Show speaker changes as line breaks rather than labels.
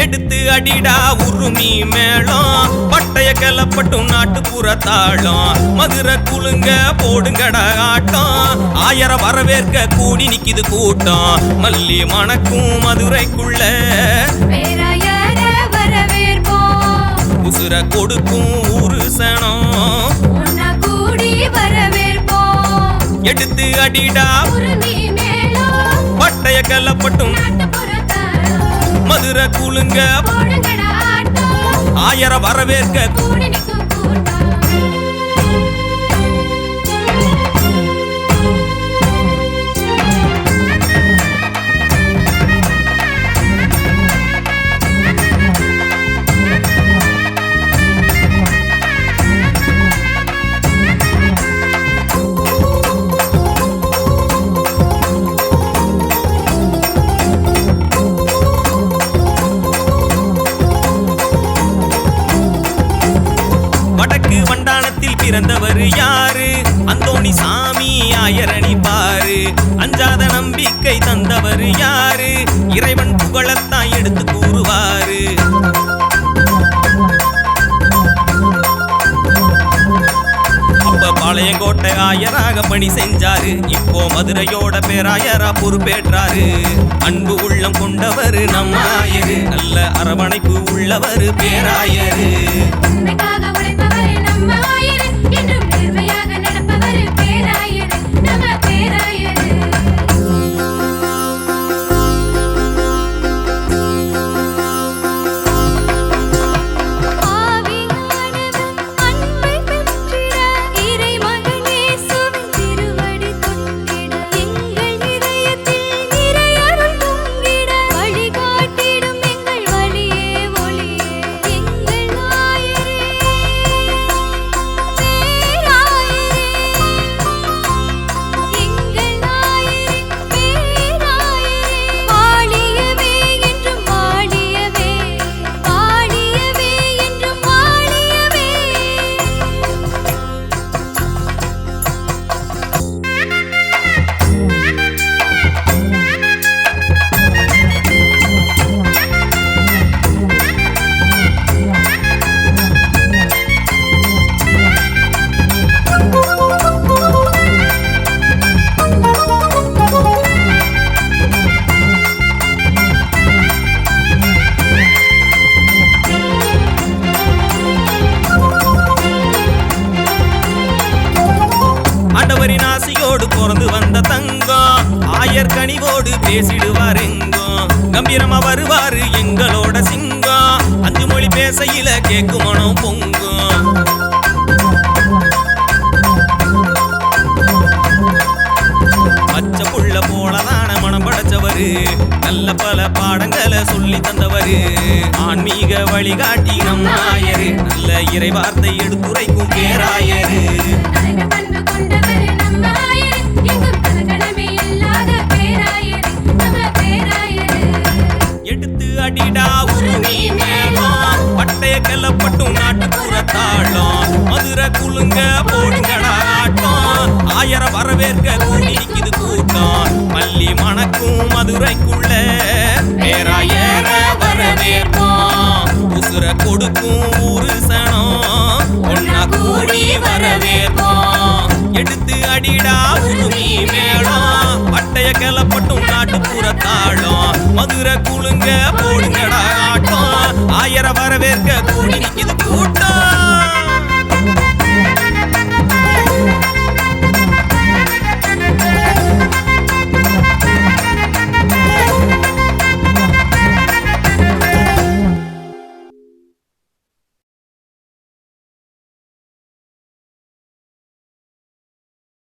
எடுத்து அடிடா உருமி மேளம் பட்டைய கிளப்பட்டும் நாட்டுப்புற தாளம் மதுரை குலுங்க போடுங்கடா ஆட்டம் ஆயிரம் வரவேற்க கூடி நிக்குது கூட்டம் மல்லி மணக்கும் மதுரைக்குள்ள உசுர கொடுக்கும் ஊரு சனம் எடுத்து அடிடா பட்டைய கிளப்பட்டும் மதுரை குலுங்க ஆயிரம் வரவேற்க வண்டானத்தில் பிறந்தவர் யாரு அந்தோணி சாமி ஆயரணி பாரு அஞ்சாத நம்பிக்கை தந்தவர் யாரு இறைவன் புகழத்தான் எடுத்து கூறுவாரு அப்ப பாளையங்கோட்டை ஆயராக பணி செஞ்சாரு இப்போ மதுரையோட பேராயரா பொறுப்பேற்றாரு அன்பு உள்ளம் கொண்டவர் நம்ம ஆயரு நல்ல அரவணைப்பு உள்ளவர் பேராயரு ஆசையோடு பிறந்து வந்த தங்கம் ஆயர் கனிவோடு பேசிடுவார் எங்கும் கம்பீரமா வருவாரு எங்களோட சிங்கம் அஞ்சு மொழி பேசையில கேட்கும் மனம் பொங்கும் பச்சை புள்ள போலதான மனம் படைச்சவரு நல்ல பல பாடங்களை சொல்லி தந்தவரு ஆன்மீக வழிகாட்டி நம் ஆயரு நல்ல இறை வார்த்தை எடுத்துரைக்கும் பேராயரு எடுத்து அடிடா உருமி மேளம் பட்டைய கிளப்பட்டும் நாட்டுப்புற தாளம் மதுரை குலுங்க போடுங்கடா ஆட்டம் ஆயிரம் வரவேற்க கூடி நிக்குது கூட்டம் மல்லி மணக்கும் மதுரைக்குள்ள பேராயர வரவேற்போம் உசுர கொடுக்கும் ஊரு சனம் ஒன்னா கூடி வரவேற்போம் எடுத்து அடிடா உருமி மேளம் பட்டைய கிளப்பட்டும் நாட்டுப்புற தாளம் மதுரை குலுங்க போடுங்கடா ஆட்டம் ஆயிரம் வரவேற்க கூடி நிக்குது கூட்டம்